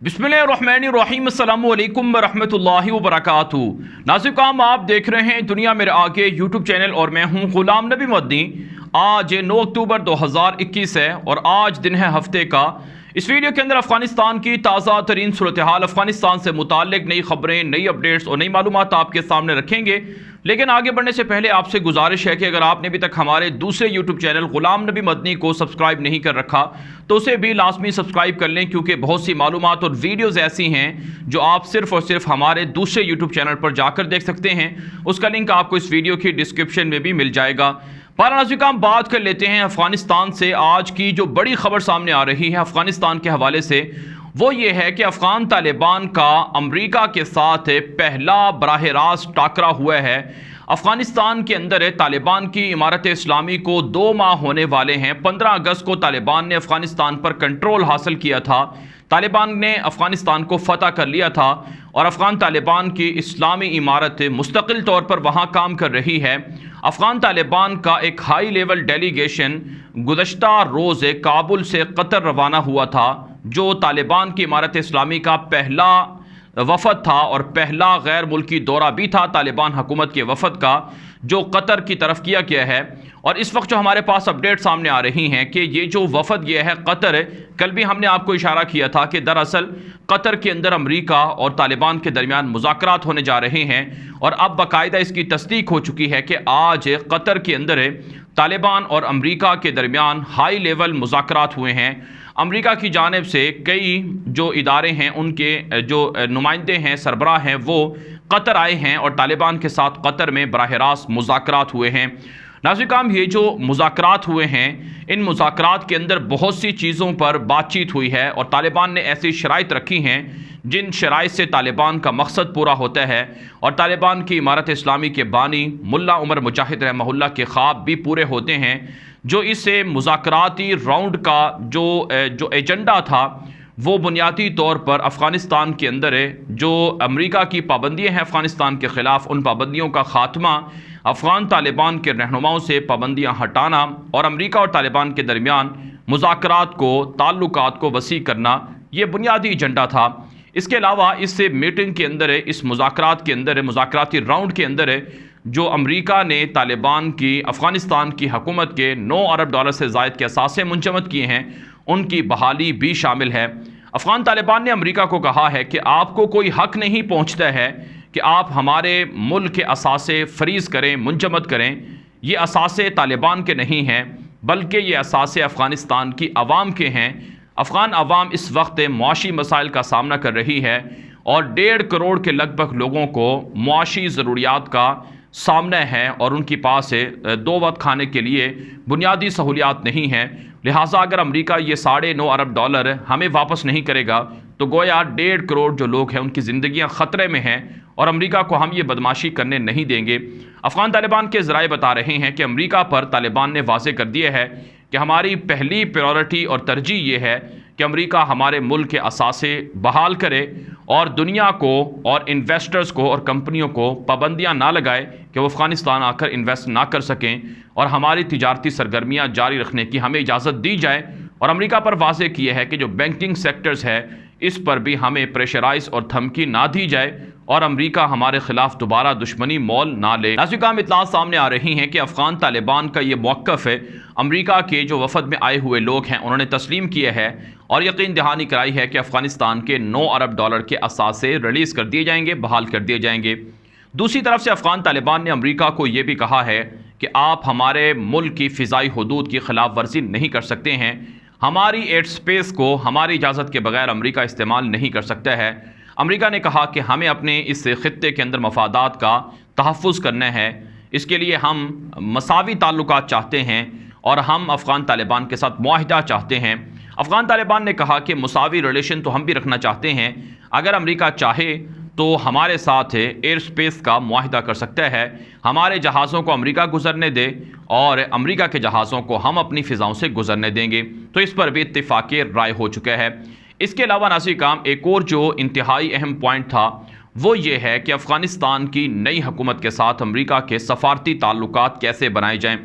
بسم اللہ الرحمن الرحیم، السلام علیکم ورحمۃ اللہ وبرکاتہ۔ ناظرین کرام، آپ دیکھ رہے ہیں دنیا میرے آگے یوٹیوب چینل اور میں ہوں غلام نبی مدنی۔ آج 9 اکتوبر 2021 ہے اور آج دن ہے ہفتے کا۔ اس ویڈیو کے اندر افغانستان کی تازہ ترین صورتحال، افغانستان سے متعلق نئی خبریں، نئی اپڈیٹس اور نئی معلومات آپ کے سامنے رکھیں گے۔ لیکن آگے بڑھنے سے پہلے آپ سے گزارش ہے کہ اگر آپ نے ابھی تک ہمارے دوسرے یوٹیوب چینل غلام نبی مدنی کو سبسکرائب نہیں کر رکھا تو اسے بھی لازمی سبسکرائب کر لیں، کیونکہ بہت سی معلومات اور ویڈیوز ایسی ہیں جو آپ صرف اور صرف ہمارے دوسرے یوٹیوب چینل پر جا کر دیکھ سکتے ہیں۔ اس کا لنک آپ کو اس ویڈیو کی ڈسکرپشن میں بھی مل جائے گا۔ ناظرین، ہم بات کر لیتے ہیں افغانستان سے۔ آج کی جو بڑی خبر سامنے آ رہی ہے افغانستان کے حوالے سے، وہ یہ ہے کہ افغان طالبان کا امریکہ کے ساتھ پہلا براہ راست ٹاکرا ہوا ہے۔ افغانستان کے اندر طالبان کی امارت اسلامی کو 2 ماہ ہونے والے ہیں۔ 15 اگست کو طالبان نے افغانستان پر کنٹرول حاصل کیا تھا، طالبان نے افغانستان کو فتح کر لیا تھا اور افغان طالبان کی اسلامی امارت مستقل طور پر وہاں کام کر رہی ہے۔ افغان طالبان کا ایک ہائی لیول ڈیلیگیشن گزشتہ روز کابل سے قطر روانہ ہوا تھا، جو طالبان کی امارت اسلامی کا پہلا وفد تھا اور پہلا غیر ملکی دورہ بھی تھا طالبان حکومت کے وفد کا، جو قطر کی طرف کیا گیا ہے۔ اور اس وقت جو ہمارے پاس اپڈیٹ سامنے آ رہی ہیں کہ یہ جو وفد گیا ہے قطر، کل بھی ہم نے آپ کو اشارہ کیا تھا کہ دراصل قطر کے اندر امریکہ اور طالبان کے درمیان مذاکرات ہونے جا رہے ہیں، اور اب باقاعدہ اس کی تصدیق ہو چکی ہے کہ آج قطر کے اندر طالبان اور امریکہ کے درمیان ہائی لیول مذاکرات ہوئے ہیں۔ امریکہ کی جانب سے کئی جو ادارے ہیں، ان کے جو نمائندے ہیں، سربراہ ہیں، وہ قطر آئے ہیں اور طالبان کے ساتھ قطر میں براہ راست مذاکرات ہوئے ہیں۔ ناظرین کرام، یہ جو مذاکرات ہوئے ہیں، ان مذاکرات کے اندر بہت سی چیزوں پر بات چیت ہوئی ہے اور طالبان نے ایسی شرائط رکھی ہیں جن شرائط سے طالبان کا مقصد پورا ہوتا ہے، اور طالبان کی امارت اسلامی کے بانی ملا عمر مجاہد رحمہ اللہ کے خواب بھی پورے ہوتے ہیں۔ جو اس مذاکراتی راؤنڈ کا جو ایجنڈا تھا، وہ بنیادی طور پر افغانستان کے اندر جو امریکہ کی پابندیاں ہیں افغانستان کے خلاف، ان پابندیوں کا خاتمہ، افغان طالبان کے رہنماؤں سے پابندیاں ہٹانا اور امریکہ اور طالبان کے درمیان مذاکرات کو، تعلقات کو وسیع کرنا، یہ بنیادی ایجنڈا تھا۔ اس کے علاوہ اس میٹنگ کے اندر، اس مذاکرات کے اندر، مذاکراتی راؤنڈ کے اندر جو امریکہ نے طالبان کی افغانستان کی حکومت کے $9 ارب سے زائد کے اثاثے منجمد کیے ہیں، ان کی بحالی بھی شامل ہے۔ افغان طالبان نے امریکہ کو کہا ہے کہ آپ کو کوئی حق نہیں پہنچتا ہے کہ آپ ہمارے ملک کے اثاثے فریز کریں، منجمد کریں۔ یہ اثاثے طالبان کے نہیں ہیں، بلکہ یہ اثاثے افغانستان کی عوام کے ہیں۔ افغان عوام اس وقت معاشی مسائل کا سامنا کر رہی ہے اور 1.5 کروڑ کے لگ بھگ لوگوں کو معاشی ضروریات کا سامنا ہے، اور ان کے پاس 2 وقت کھانے کے لیے بنیادی سہولیات نہیں ہیں۔ لہٰذا اگر امریکہ یہ $9.5 ارب ہمیں واپس نہیں کرے گا تو گویا 1.5 کروڑ جو لوگ ہیں ان کی زندگیاں خطرے میں ہیں، اور امریکہ کو ہم یہ بدماشی کرنے نہیں دیں گے۔ افغان طالبان کے ذرائع بتا رہے ہیں کہ امریکہ پر طالبان نے واضح کر دیا ہے کہ ہماری پہلی پریورٹی اور ترجیح یہ ہے کہ امریکہ ہمارے ملک کے اثاثے بحال کرے اور دنیا کو اور انویسٹرز کو اور کمپنیوں کو پابندیاں نہ لگائے کہ وہ افغانستان آ کر انویسٹ نہ کر سکیں، اور ہماری تجارتی سرگرمیاں جاری رکھنے کی ہمیں اجازت دی جائے۔ اور امریکہ پر واضح کیا ہے کہ جو بینکنگ سیکٹرز ہے، اس پر بھی ہمیں پریشرائز اور دھمکی نہ دی جائے، اور امریکہ ہمارے خلاف دوبارہ دشمنی مول نہ لے۔ ناظرین کرام، اطلاعات سامنے آ رہی ہیں کہ افغان طالبان کا یہ موقف ہے، امریکہ کے جو وفد میں آئے ہوئے لوگ ہیں انہوں نے تسلیم کیا ہے اور یقین دہانی کرائی ہے کہ افغانستان کے $9 ارب کے اثاثے ریلیز کر دیے جائیں گے، بحال کر دیے جائیں گے۔ دوسری طرف سے افغان طالبان نے امریکہ کو یہ بھی کہا ہے کہ آپ ہمارے ملک کی فضائی حدود کی خلاف ورزی نہیں کر سکتے ہیں، ہماری ایئر سپیس کو ہماری اجازت کے بغیر امریکہ استعمال نہیں کر سکتا ہے۔ امریکہ نے کہا کہ ہمیں اپنے اس خطے کے اندر مفادات کا تحفظ کرنا ہے، اس کے لیے ہم مساوی تعلقات چاہتے ہیں اور ہم افغان طالبان کے ساتھ معاہدہ چاہتے ہیں۔ افغان طالبان نے کہا کہ مساوی ریلیشن تو ہم بھی رکھنا چاہتے ہیں، اگر امریکہ چاہے تو ہمارے ساتھ ایئر سپیس کا معاہدہ کر سکتا ہے، ہمارے جہازوں کو امریکہ گزرنے دے اور امریکہ کے جہازوں کو ہم اپنی فضاؤں سے گزرنے دیں گے، تو اس پر بھی اتفاق رائے ہو چکا ہے۔ اس کے علاوہ ناظرین کرام، ایک اور جو انتہائی اہم پوائنٹ تھا وہ یہ ہے کہ افغانستان کی نئی حکومت کے ساتھ امریکہ کے سفارتی تعلقات کیسے بنائے جائیں۔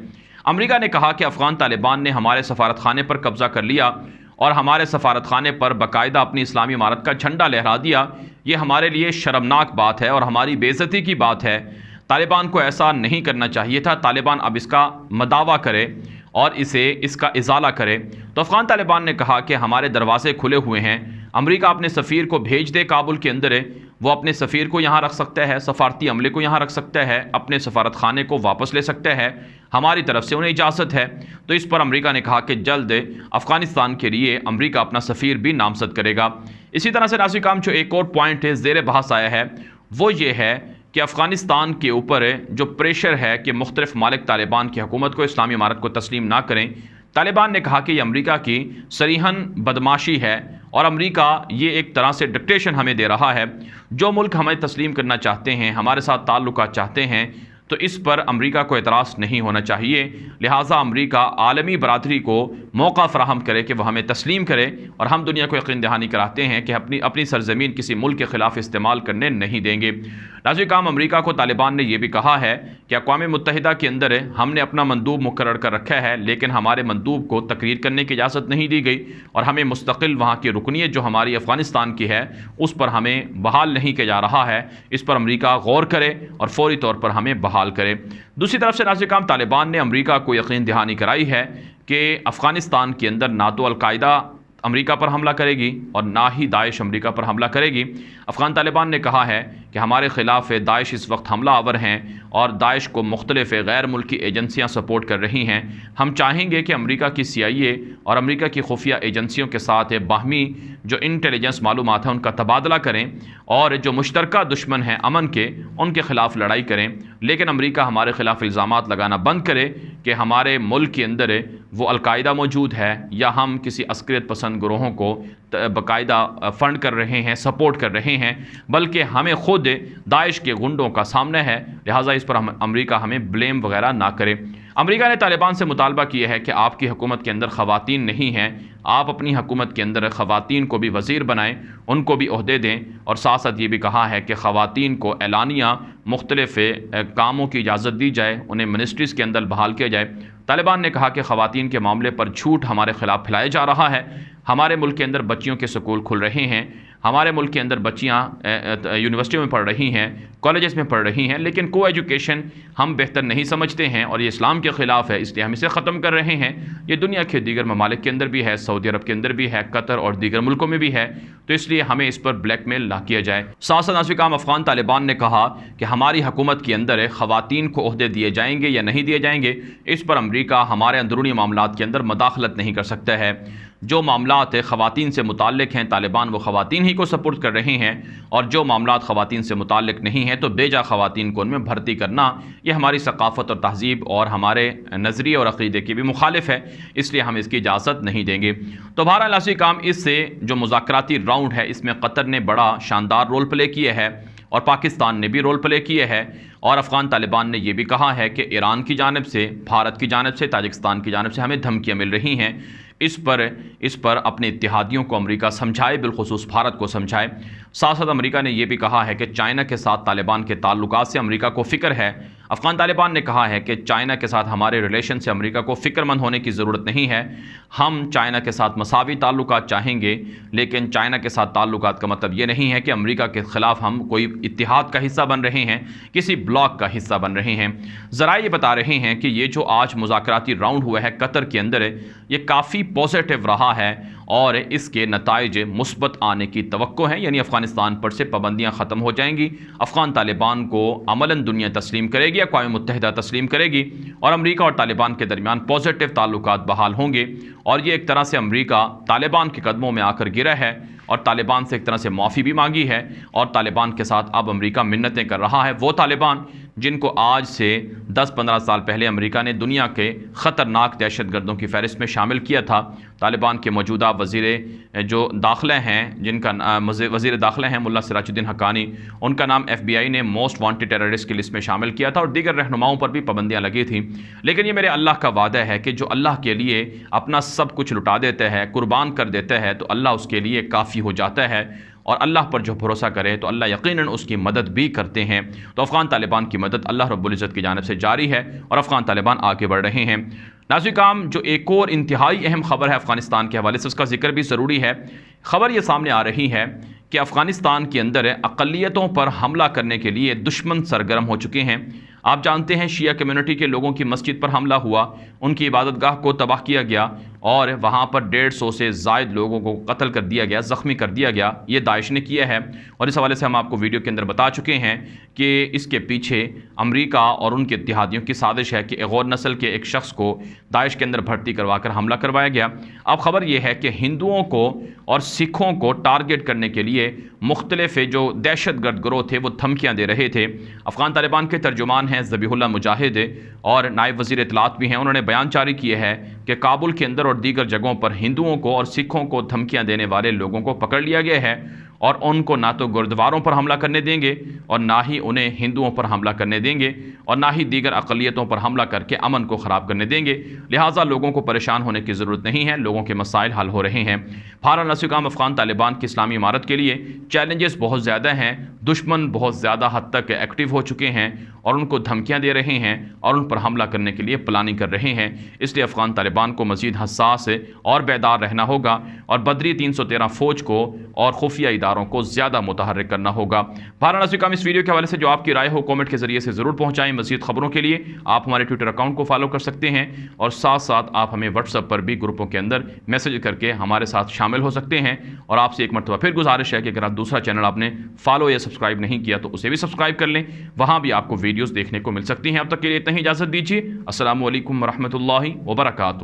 امریکہ نے کہا کہ افغان طالبان نے ہمارے سفارت خانے پر قبضہ کر لیا اور ہمارے سفارت خانے پر باقاعدہ اپنی اسلامی امارت کا جھنڈا لہرا دیا، یہ ہمارے لیے شرمناک بات ہے اور ہماری بے عزتی کی بات ہے۔ طالبان کو ایسا نہیں کرنا چاہیے تھا۔ طالبان اب اس کا مداوع کرے اور اس کا ازالہ کرے۔ تو افغان طالبان نے کہا کہ ہمارے دروازے کھلے ہوئے ہیں، امریکہ اپنے سفیر کو بھیج دے، کابل کے اندر ہے، وہ اپنے سفیر کو یہاں رکھ سکتا ہے، سفارتی عملے کو یہاں رکھ سکتا ہے، اپنے سفارت خانے کو واپس لے سکتا ہے، ہماری طرف سے انہیں اجازت ہے۔ تو اس پر امریکہ نے کہا کہ جلد افغانستان کے لیے امریکہ اپنا سفیر بھی نامزد کرے گا۔ اسی طرح سے ناظرین کرام جو ایک اور پوائنٹ زیر بحث آیا ہے وہ یہ ہے کہ افغانستان کے اوپر جو پریشر ہے کہ مختلف ممالک طالبان کی حکومت کو، اسلامی امارت کو تسلیم نہ کریں۔ طالبان نے کہا کہ یہ امریکہ کی صریحاً بدماشی ہے اور امریکہ یہ ایک طرح سے ڈکٹیشن ہمیں دے رہا ہے۔ جو ملک ہمیں تسلیم کرنا چاہتے ہیں، ہمارے ساتھ تعلقات چاہتے ہیں، تو اس پر امریکہ کو اعتراض نہیں ہونا چاہیے، لہٰذا امریکہ عالمی برادری کو موقع فراہم کرے کہ وہ ہمیں تسلیم کرے، اور ہم دنیا کو یقین دہانی کراتے ہیں کہ اپنی سرزمین کسی ملک کے خلاف استعمال کرنے نہیں دیں گے۔ ناظرین کرام امریکہ کو طالبان نے یہ بھی کہا ہے کہ اقوام متحدہ کے اندر ہم نے اپنا مندوب مقرر کر رکھا ہے، لیکن ہمارے مندوب کو تقریر کرنے کی اجازت نہیں دی گئی، اور ہمیں مستقل وہاں کی رکنیت جو ہماری افغانستان کی ہے اس پر ہمیں بحال نہیں کیا جا رہا ہے۔ اس پر امریکہ غور کرے اور فوری طور پر ہمیں بحال کرے۔ دوسری طرف سے ناظرین کرام طالبان نے امریکہ کو یقین دہانی کرائی ہے کہ افغانستان کے اندر نہ تو القاعدہ امریکہ پر حملہ کرے گی اور نہ ہی داعش امریکہ پر حملہ کرے گی۔ افغان طالبان نے کہا ہے کہ ہمارے خلاف داعش اس وقت حملہ آور ہیں اور داعش کو مختلف غیر ملکی ایجنسیاں سپورٹ کر رہی ہیں۔ ہم چاہیں گے کہ امریکہ کی CIA اور امریکہ کی خفیہ ایجنسیوں کے ساتھ باہمی جو انٹیلیجنس معلومات ہیں ان کا تبادلہ کریں، اور جو مشترکہ دشمن ہیں امن کے، ان کے خلاف لڑائی کریں، لیکن امریکہ ہمارے خلاف الزامات لگانا بند کرے کہ ہمارے ملک کے اندر وہ القاعدہ موجود ہے یا ہم کسی عسکریت پسند گروہوں کو باقاعدہ فنڈ کر رہے ہیں، سپورٹ کر رہے ہیں، بلکہ ہمیں خود داعش کے غنڈوں کا سامنا ہے، لہٰذا اس پر امریکہ ہمیں بلیم وغیرہ نہ کرے۔ امریکہ نے طالبان سے مطالبہ کیا ہے کہ آپ کی حکومت کے اندر خواتین نہیں ہیں، آپ اپنی حکومت کے اندر خواتین کو بھی وزیر بنائیں، ان کو بھی عہدے دیں، اور ساتھ ساتھ یہ بھی کہا ہے کہ خواتین کو اعلانیہ مختلف کاموں کی اجازت دی جائے، انہیں منسٹریز کے اندر بحال کیا جائے۔ طالبان نے کہا کہ خواتین کے معاملے پر جھوٹ ہمارے خلاف پھیلایا جا رہا ہے۔ ہمارے ملک کے اندر بچیوں کے سکول کھل رہے ہیں، ہمارے ملک کے اندر بچیاں یونیورسٹیوں میں پڑھ رہی ہیں، کالجز میں پڑھ رہی ہیں، لیکن کو ایجوکیشن ہم بہتر نہیں سمجھتے ہیں اور یہ اسلام کے خلاف ہے، اس لیے ہم اسے ختم کر رہے ہیں۔ یہ دنیا کے دیگر ممالک کے اندر بھی ہے، سعودی عرب کے اندر بھی ہے، قطر اور دیگر ملکوں میں بھی ہے، تو اس لیے ہمیں اس پر بلیک میل نہ کیا جائے۔ ساتھ ساتھ ناظرین کرام افغان طالبان نے کہا کہ ہماری حکومت کے اندر خواتین کو عہدے دیے جائیں گے یا نہیں دیے جائیں گے، اس پر امریکہ ہمارے اندرونی معاملات کے اندر مداخلت نہیں کر سکتا ہے۔ جو معاملات خواتین سے متعلق ہیں طالبان وہ خواتین ہی کو سپورٹ کر رہے ہیں، اور جو معاملات خواتین سے متعلق نہیں ہیں تو بے جا خواتین کو ان میں بھرتی کرنا یہ ہماری ثقافت اور تہذیب اور ہمارے نظریے اور عقیدے کی بھی مخالف ہے، اس لیے ہم اس کی اجازت نہیں دیں گے۔ تو بہرحال ناظرین کرام اس سے جو مذاکراتی راؤنڈ ہے اس میں قطر نے بڑا شاندار رول پلے کیا ہے اور پاکستان نے بھی رول پلے کیا ہے، اور افغان طالبان نے یہ بھی کہا ہے کہ ایران کی جانب سے، بھارت کی جانب سے، تاجکستان کی جانب سے ہمیں دھمکیاں مل رہی ہیں، اس پر اپنے اتحادیوں کو امریکہ سمجھائے، بالخصوص بھارت کو سمجھائے۔ ساتھ ساتھ امریکہ نے یہ بھی کہا ہے کہ چائنا کے ساتھ طالبان کے تعلقات سے امریکہ کو فکر ہے۔ افغان طالبان نے کہا ہے کہ چائنا کے ساتھ ہمارے ریلیشن سے امریکہ کو فکر مند ہونے کی ضرورت نہیں ہے، ہم چائنا کے ساتھ مساوی تعلقات چاہیں گے، لیکن چائنا کے ساتھ تعلقات کا مطلب یہ نہیں ہے کہ امریکہ کے خلاف ہم کوئی اتحاد کا حصہ بن رہے ہیں، کسی بلاک کا حصہ بن رہے ہیں۔ ذرائع یہ بتا رہے ہیں کہ یہ جو آج مذاکراتی راؤنڈ ہوا ہے قطر کے اندر، یہ کافی پازیٹیو رہا ہے اور اس کے نتائج مثبت آنے کی توقع ہے، یعنی افغانستان پر سے پابندیاں ختم ہو جائیں گی، افغان طالبان کو عملاً دنیا تسلیم کرے گی، اقوام متحدہ تسلیم کرے گی، اور امریکہ اور طالبان کے درمیان پازیٹیو تعلقات بحال ہوں گے، اور یہ ایک طرح سے امریکہ طالبان کے قدموں میں آ کر گرا ہے اور طالبان سے ایک طرح سے معافی بھی مانگی ہے، اور طالبان کے ساتھ اب امریکہ منتیں کر رہا ہے۔ وہ طالبان جن کو آج سے 10-15 سال پہلے امریکہ نے دنیا کے خطرناک دہشت گردوں کی فہرست میں شامل کیا تھا، طالبان کے موجودہ جو داخلہ ہیں، جن کا وزیر داخلہ ہیں ملا سراج الدین حقانی، ان کا نام FBI نے موسٹ وانٹڈ ٹیررسٹ کی لسٹ میں شامل کیا تھا، اور دیگر رہنماؤں پر بھی پابندیاں لگی تھیں، لیکن یہ میرے اللہ کا وعدہ ہے کہ جو اللہ کے لیے اپنا سب کچھ لٹا دیتا ہے، قربان کر دیتا ہے، تو اللہ اس کے لیے کافی ہو جاتا ہے، اور اللہ پر جو بھروسہ کرے تو اللہ یقیناً اس کی مدد بھی کرتے ہیں۔ تو افغان طالبان کی مدد اللہ رب العزت کی جانب سے جاری ہے اور افغان طالبان آگے بڑھ رہے ہیں۔ ناظرین کرام، جو ایک اور انتہائی اہم خبر ہے افغانستان کے حوالے سے، اس کا ذکر بھی ضروری ہے۔ خبر یہ سامنے آ رہی ہے کہ افغانستان کے اندر اقلیتوں پر حملہ کرنے کے لیے دشمن سرگرم ہو چکے ہیں۔ آپ جانتے ہیں شیعہ کمیونٹی کے لوگوں کی مسجد پر حملہ ہوا، ان کی عبادت گاہ کو تباہ کیا گیا اور وہاں پر 150 سے زائد لوگوں کو قتل کر دیا گیا، زخمی کر دیا گیا۔ یہ داعش نے کیا ہے اور اس حوالے سے ہم آپ کو ویڈیو کے اندر بتا چکے ہیں کہ اس کے پیچھے امریکہ اور ان کے اتحادیوں کی سازش ہے کہ غور نسل کے ایک شخص کو داعش کے اندر بھرتی کروا کر حملہ کروایا گیا۔ اب خبر یہ ہے کہ ہندوؤں کو اور سکھوں کو ٹارگٹ کرنے کے لیے مختلف جو دہشت گرد گروہ تھے وہ دھمکیاں دے رہے تھے۔ افغان طالبان کے ترجمان ہیں ذبیح اللہ مجاہد اور نائب وزیر اطلاعات بھی ہیں، انہوں نے بیان جاری کیا ہے کہ کابل کے اندر اور دیگر جگہوں پر ہندوؤں کو اور سکھوں کو دھمکیاں دینے والے لوگوں کو پکڑ لیا گیا ہے اور ان کو نہ تو گردواروں پر حملہ کرنے دیں گے اور نہ ہی انہیں ہندوؤں پر حملہ کرنے دیں گے اور نہ ہی دیگر اقلیتوں پر حملہ کر کے امن کو خراب کرنے دیں گے۔ لہٰذا لوگوں کو پریشان ہونے کی ضرورت نہیں ہے، لوگوں کے مسائل حل ہو رہے ہیں۔ بہرحال ناظرین، افغان طالبان کی اسلامی عمارت کے لیے چیلنجز بہت زیادہ ہیں، دشمن بہت زیادہ حد تک ایکٹیو ہو چکے ہیں اور ان کو دھمکیاں دے رہے ہیں اور ان پر حملہ کرنے کے لیے پلاننگ کر رہے ہیں۔ اس لیے افغان طالبان کو مزید حساس اور بیدار رہنا ہوگا اور بدری 313 فوج کو اور خفیہ اداروں کو زیادہ متحرک کرنا ہوگا۔ بہرحال ناظرین، اس ویڈیو کے حوالے سے جو آپ کی رائے ہو کامنٹ کے ذریعے سے ضرور پہنچائیں۔ مزید خبروں کے لیے آپ ہمارے ٹویٹر اکاؤنٹ کو فالو کر سکتے ہیں اور ساتھ ساتھ آپ ہمیں واٹس ایپ پر بھی گروپوں کے اندر میسج کر کے ہمارے ساتھ شامل ہو سکتے ہیں۔ اور آپ سے ایک مرتبہ پھر گزارش ہے کہ اگر آپ دوسرا چینل آپ نے فالو یا سبسکرائب نہیں کیا تو اسے بھی سبسکرائب کر لیں، وہاں بھی آپ کو ویڈیوز دیکھنے کو مل سکتی ہیں۔ اب تک کے لیے اتنا ہی اجازت دیجیے۔ السلام علیکم ورحمۃ اللہ وبرکاتہ۔